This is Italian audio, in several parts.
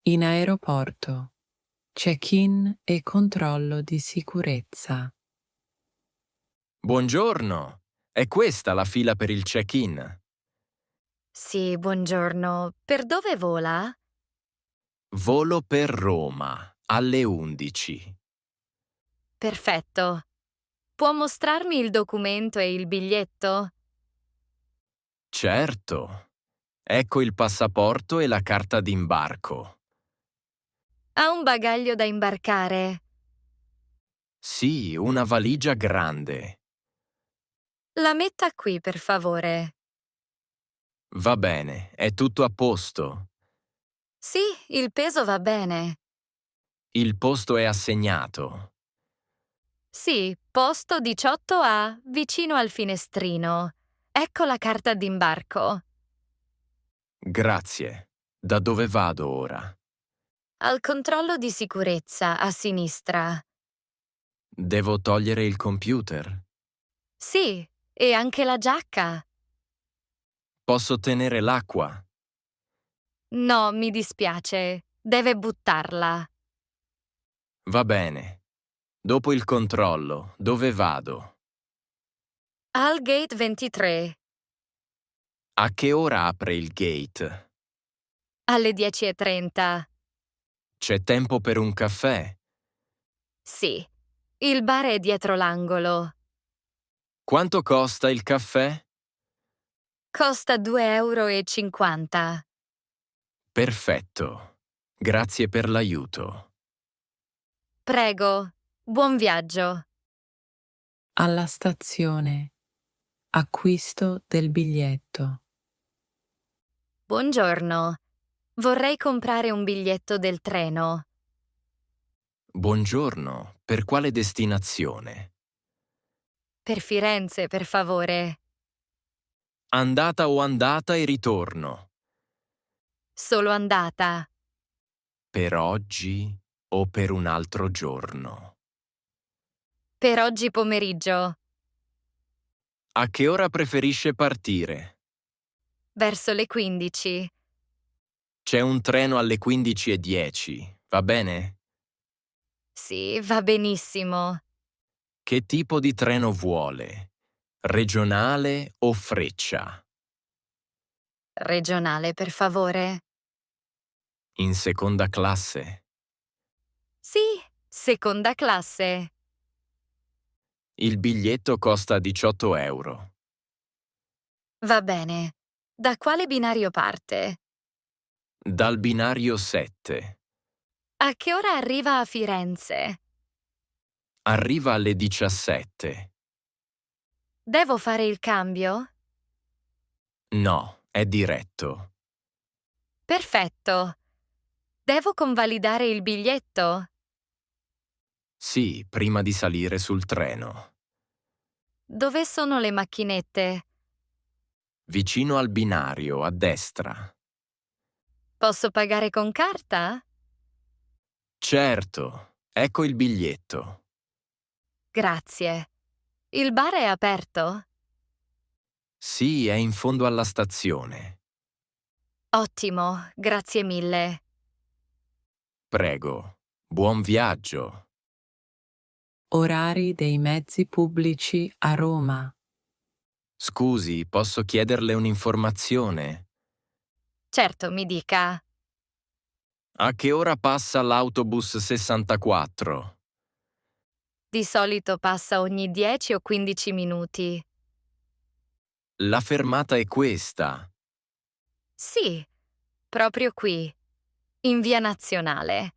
In aeroporto. Check-in e controllo di sicurezza. Buongiorno, è questa la fila per il check-in? Sì, buongiorno. Per dove vola? Volo per Roma, alle 11. Perfetto. Può mostrarmi il documento e il biglietto? Certo, ecco il passaporto e la carta d'imbarco. Ha un bagaglio da imbarcare? Sì, una valigia grande. La metta qui, per favore. Va bene, è tutto a posto. Sì, il peso va bene. Il posto è assegnato. Sì, posto 18A, vicino al finestrino. Ecco la carta d'imbarco. Grazie. Da dove vado ora? Al controllo di sicurezza, a sinistra. Devo togliere il computer? Sì, e anche la giacca. Posso tenere l'acqua? No, mi dispiace. Deve buttarla. Va bene. Dopo il controllo, dove vado? Al gate 23. A che ora apre il gate? Alle 10:30. C'è tempo per un caffè? Sì, il bar è dietro l'angolo. Quanto costa il caffè? Costa 2,50 €. Perfetto. Grazie per l'aiuto. Prego, buon viaggio. Alla stazione. Acquisto del biglietto. Buongiorno. Vorrei comprare un biglietto del treno. Buongiorno, per quale destinazione? Per Firenze, per favore. Andata o andata e ritorno? Solo andata. Per oggi o per un altro giorno? Per oggi pomeriggio. A che ora preferisce partire? Verso le 15. C'è un treno alle 15:10, va bene? Sì, va benissimo. Che tipo di treno vuole? Regionale o freccia? Regionale, per favore. In seconda classe? Sì, seconda classe. Il biglietto costa 18 euro. Va bene. Da quale binario parte? Dal binario 7. A che ora arriva a Firenze? Arriva alle 17. Devo fare il cambio? No, è diretto. Perfetto. Devo convalidare il biglietto? Sì, prima di salire sul treno. Dove sono le macchinette? Vicino al binario, a destra. Posso pagare con carta? Certo, ecco il biglietto. Grazie. Il bar è aperto? Sì, è in fondo alla stazione. Ottimo, grazie mille. Prego, buon viaggio. Orari dei mezzi pubblici a Roma. Scusi, posso chiederle un'informazione? Certo, mi dica. A che ora passa l'autobus 64? Di solito passa ogni 10 o 15 minuti. La fermata è questa. Sì, proprio qui, in via Nazionale.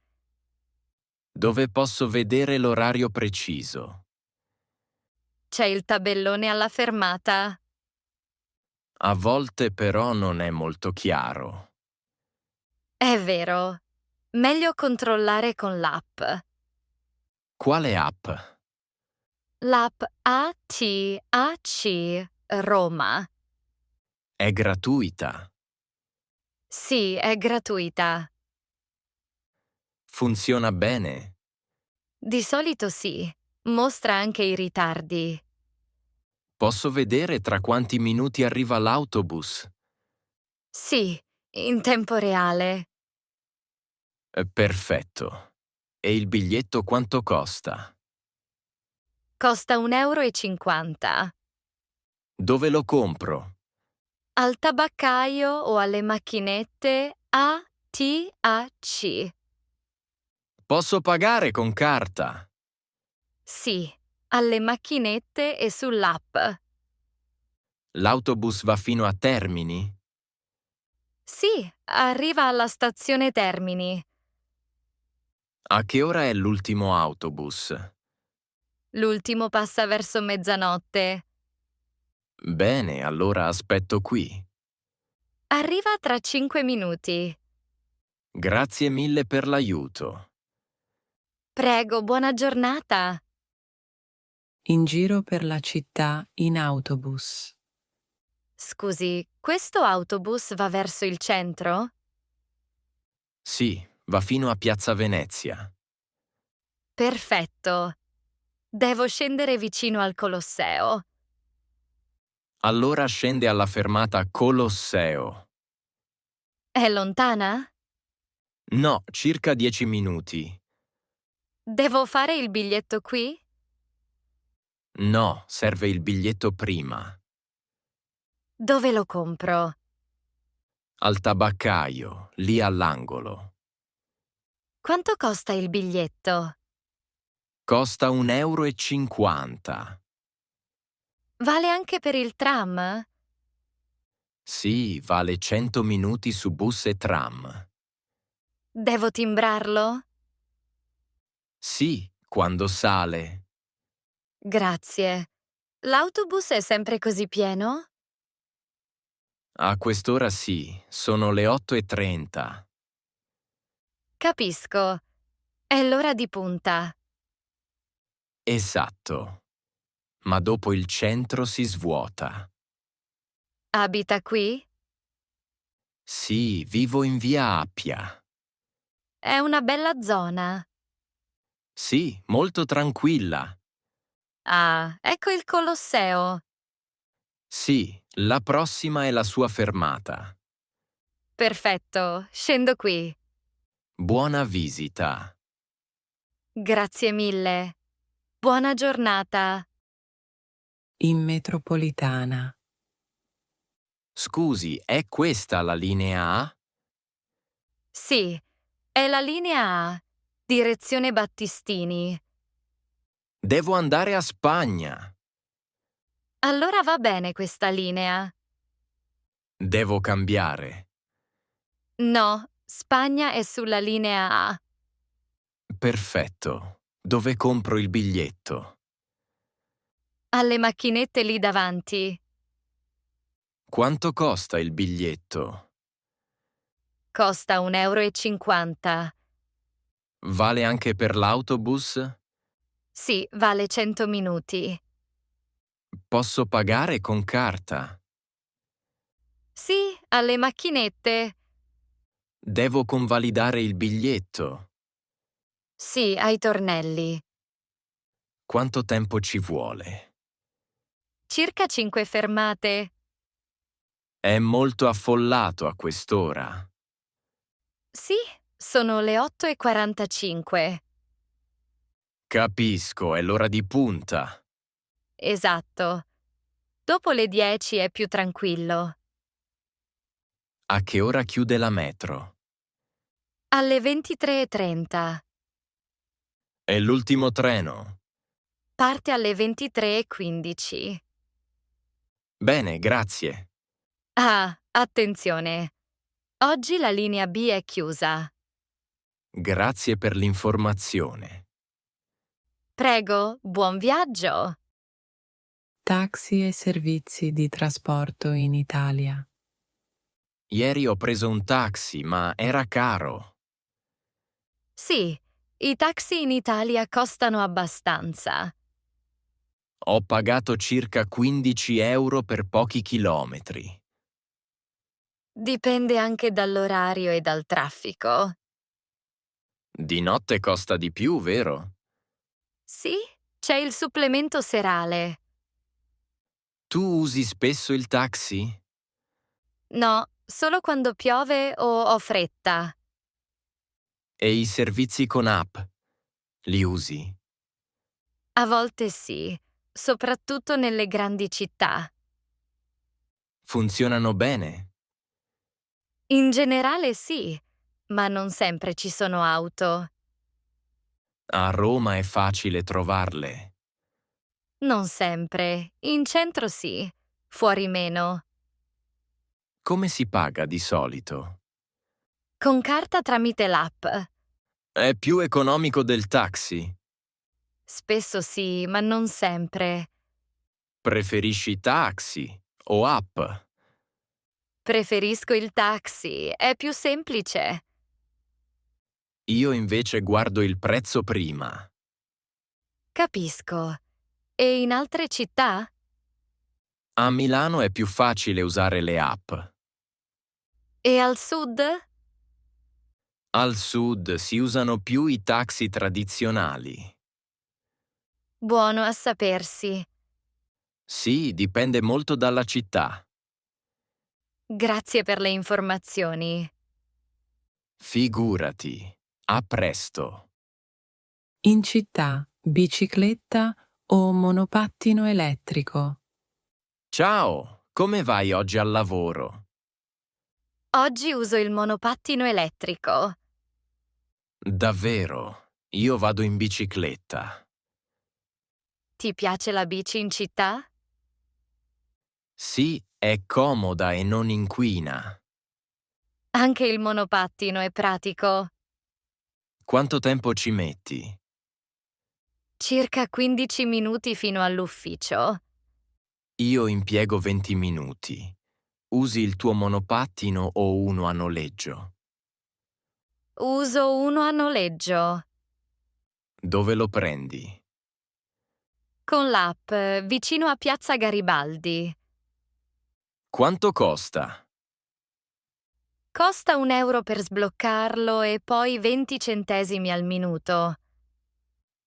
Dove posso vedere l'orario preciso? C'è il tabellone alla fermata. A volte però non è molto chiaro. È vero. Meglio controllare con l'app. Quale app? L'app ATAC Roma. È gratuita. Sì, è gratuita. Funziona bene. Di solito sì. Mostra anche i ritardi. Posso vedere tra quanti minuti arriva l'autobus? Sì, in tempo reale. Perfetto. E il biglietto quanto costa? Costa 1,50 euro. Dove lo compro? Al tabaccaio o alle macchinette ATAC. Posso pagare con carta? Sì, alle macchinette e sull'app. L'autobus va fino a Termini? Sì, arriva alla stazione Termini. A che ora è l'ultimo autobus? L'ultimo passa verso mezzanotte. Bene, allora aspetto qui. Arriva tra 5 minuti. Grazie mille per l'aiuto. Prego, buona giornata. In giro per la città in autobus. Scusi, questo autobus va verso il centro? Sì, va fino a Piazza Venezia. Perfetto. Devo scendere vicino al Colosseo. Allora scende alla fermata Colosseo. È lontana? No, circa 10 minuti. Devo fare il biglietto qui? No, serve il biglietto prima. Dove lo compro? Al tabaccaio, lì all'angolo. Quanto costa il biglietto? Costa 1,50 euro. Vale anche per il tram? Sì, vale 100 minuti su bus e tram. Devo timbrarlo? Sì, quando sale. Grazie. L'autobus è sempre così pieno? A quest'ora sì, sono le 8:30. Capisco. È l'ora di punta. Esatto. Ma dopo il centro si svuota. Abita qui? Sì, vivo in via Appia. È una bella zona. Sì, molto tranquilla. Ah, ecco il Colosseo. Sì, la prossima è la sua fermata. Perfetto, scendo qui. Buona visita. Grazie mille. Buona giornata. In metropolitana. Scusi, è questa la linea A? Sì, è la linea A, direzione Battistini. Devo andare a Spagna. Allora va bene questa linea. Devo cambiare. No, Spagna è sulla linea A. Perfetto. Dove compro il biglietto? Alle macchinette lì davanti. Quanto costa il biglietto? Costa 1,50 euro. Vale anche per l'autobus? Sì, vale 100 minuti. Posso pagare con carta? Sì, alle macchinette. Devo convalidare il biglietto. Sì, ai tornelli. Quanto tempo ci vuole? Circa 5 fermate. È molto affollato a quest'ora. Sì, sono le 8:45. Capisco, è l'ora di punta. Esatto. Dopo le 10 è più tranquillo. A che ora chiude la metro? Alle 23:30. È l'ultimo treno. Parte alle 23:15. Bene, grazie. Ah, attenzione. Oggi la linea B è chiusa. Grazie per l'informazione. Prego, buon viaggio. Taxi e servizi di trasporto in Italia. Ieri ho preso un taxi, ma era caro. Sì, i taxi in Italia costano abbastanza. Ho pagato circa 15 euro per pochi chilometri. Dipende anche dall'orario e dal traffico. Di notte costa di più, vero? Sì, c'è il supplemento serale. Tu usi spesso il taxi? No, solo quando piove o ho fretta. E i servizi con app? Li usi? A volte sì, soprattutto nelle grandi città. Funzionano bene? In generale sì, ma non sempre ci sono auto. A Roma è facile trovarle. Non sempre. In centro sì, fuori meno. Come si paga di solito? Con carta tramite l'app. È più economico del taxi? Spesso sì, ma non sempre. Preferisci taxi o app? Preferisco il taxi, è più semplice. Io invece guardo il prezzo prima. Capisco. E in altre città? A Milano è più facile usare le app. E al sud? Al sud si usano più i taxi tradizionali. Buono a sapersi. Sì, dipende molto dalla città. Grazie per le informazioni. Figurati. A presto. In città, bicicletta o monopattino elettrico? Ciao, come vai oggi al lavoro? Oggi uso il monopattino elettrico. Davvero? Io vado in bicicletta. Ti piace la bici in città? Sì, è comoda e non inquina. Anche il monopattino è pratico. Quanto tempo ci metti? Circa 15 minuti fino all'ufficio. Io impiego 20 minuti. Usi il tuo monopattino o uno a noleggio? Uso uno a noleggio. Dove lo prendi? Con l'app, vicino a Piazza Garibaldi. Quanto costa? Costa 1 euro per sbloccarlo e poi 20 centesimi al minuto.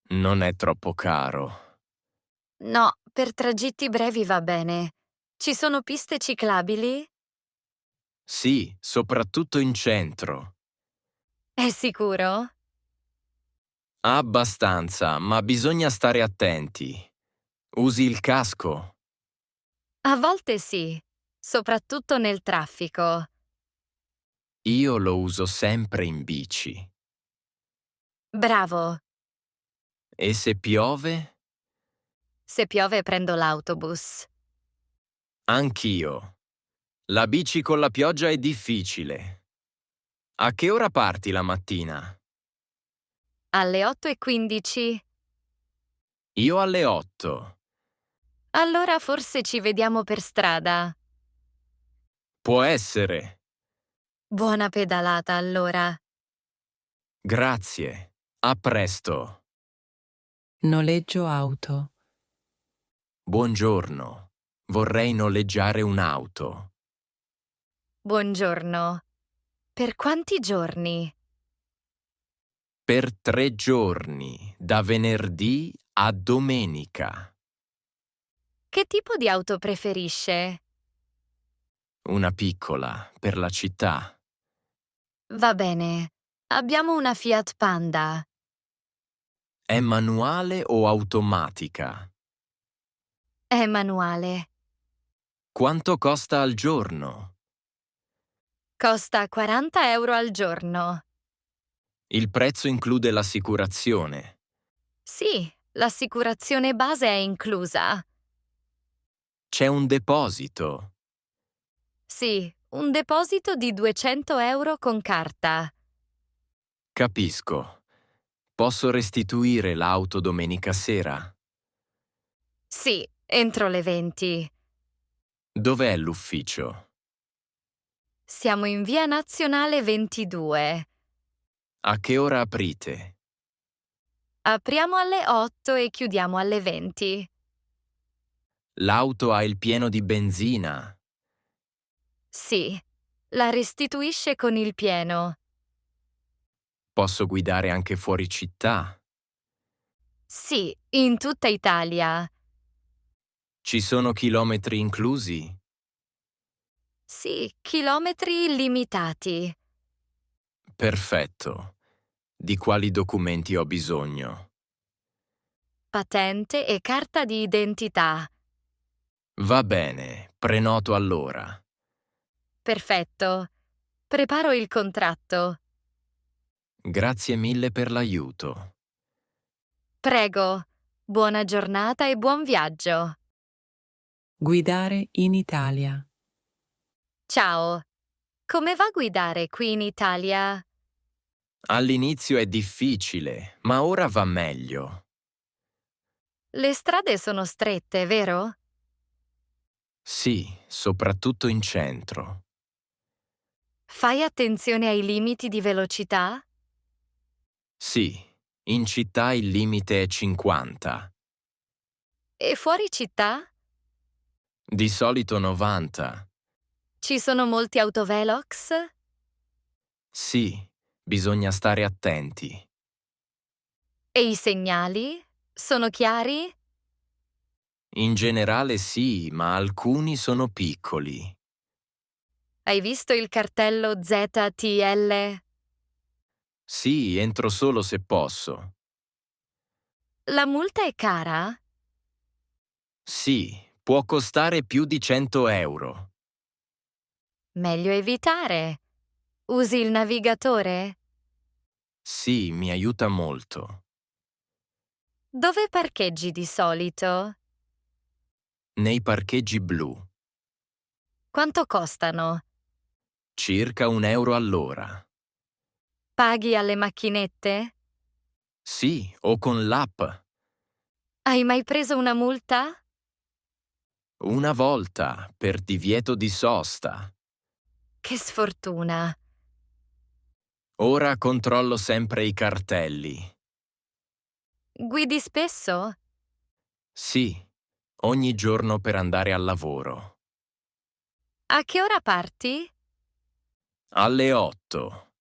Non è troppo caro. No, per tragitti brevi va bene. Ci sono piste ciclabili? Sì, soprattutto in centro. È sicuro? Abbastanza, ma bisogna stare attenti. Usi il casco? A volte sì, soprattutto nel traffico. Io lo uso sempre in bici. Bravo. E se piove? Se piove prendo l'autobus. Anch'io. La bici con la pioggia è difficile. A che ora parti la mattina? Alle 8:15? Io alle 8. Allora forse ci vediamo per strada. Può essere. Buona pedalata allora. Grazie. A presto. Noleggio auto. Buongiorno. Vorrei noleggiare un'auto. Buongiorno. Per quanti giorni? Per 3 giorni, da venerdì a domenica. Che tipo di auto preferisce? Una piccola, per la città. Va bene. Abbiamo una Fiat Panda. È manuale o automatica? È manuale. Quanto costa al giorno? Costa 40 euro al giorno. Il prezzo include l'assicurazione. Sì, l'assicurazione base è inclusa. C'è un deposito. Sì, un deposito di 200 euro con carta. Capisco. Posso restituire l'auto domenica sera? Sì, entro le 20. Dov'è l'ufficio? Siamo in via Nazionale 22. A che ora aprite? Apriamo alle 8 e chiudiamo alle 20. L'auto ha il pieno di benzina. Sì, la restituisce con il pieno. Posso guidare anche fuori città. Sì, in tutta Italia. Ci sono chilometri inclusi? Sì, chilometri illimitati. Perfetto. Di quali documenti ho bisogno? Patente e carta di identità. Va bene, prenoto allora. Perfetto. Preparo il contratto. Grazie mille per l'aiuto. Prego. Buona giornata e buon viaggio. Guidare in Italia. Ciao. Come va a guidare qui in Italia? All'inizio è difficile, ma ora va meglio. Le strade sono strette, vero? Sì, soprattutto in centro. Fai attenzione ai limiti di velocità? Sì, in città il limite è 50. E fuori città? Di solito 90. Ci sono molti autovelox? Sì, bisogna stare attenti. E i segnali? Sono chiari? In generale sì, ma alcuni sono piccoli. Hai visto il cartello ZTL? Sì, entro solo se posso. La multa è cara? Sì, può costare più di 100 euro. Meglio evitare. Usi il navigatore? Sì, mi aiuta molto. Dove parcheggi di solito? Nei parcheggi blu, Quanto costano? circa 1 euro all'ora. Paghi alle macchinette? Sì, o con l'app. Hai mai preso una multa? Una volta, per divieto di sosta. Che sfortuna. Ora controllo sempre i cartelli. Guidi spesso? Sì, ogni giorno per andare al lavoro. A che ora parti? Alle 8.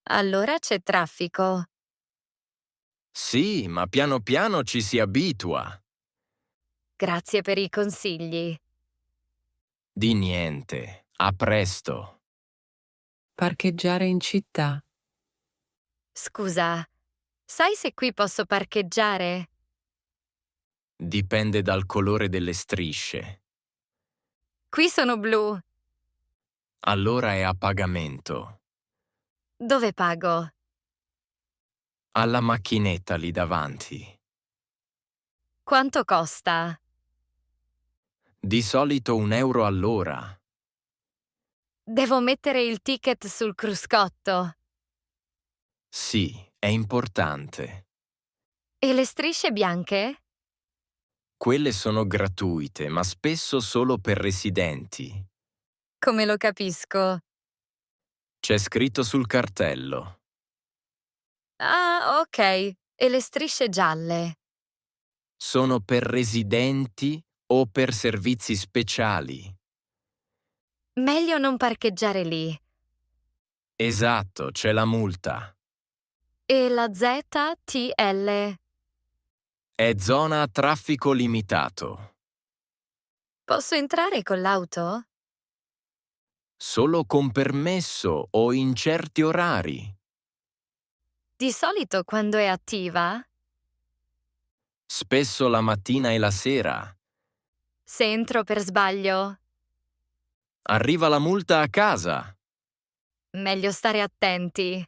Allora c'è traffico. Sì, ma piano piano ci si abitua. Grazie per i consigli. Di niente. A presto. Parcheggiare in città. Scusa, sai se qui posso parcheggiare? Dipende dal colore delle strisce. Qui sono blu. Allora è a pagamento. Dove pago? Alla macchinetta lì davanti. Quanto costa? Di solito 1 euro all'ora. Devo mettere il ticket sul cruscotto. Sì, è importante. E le strisce bianche? Quelle sono gratuite, ma spesso solo per residenti. Come lo capisco? C'è scritto sul cartello. Ah, ok. E le strisce gialle? Sono per residenti o per servizi speciali. Meglio non parcheggiare lì. Esatto, c'è la multa. E la ZTL? È zona a traffico limitato. Posso entrare con l'auto? Solo con permesso o in certi orari. Di solito quando è attiva? Spesso la mattina e la sera. Se entro per sbaglio? Arriva la multa a casa. Meglio stare attenti.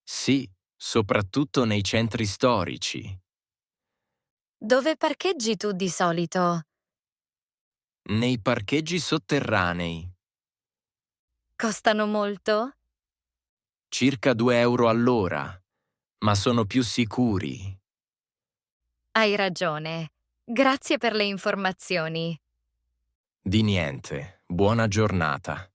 Sì, soprattutto nei centri storici. Dove parcheggi tu di solito? Nei parcheggi sotterranei. Costano molto? Circa 2 euro all'ora, ma sono più sicuri. Hai ragione. Grazie per le informazioni. Di niente. Buona giornata.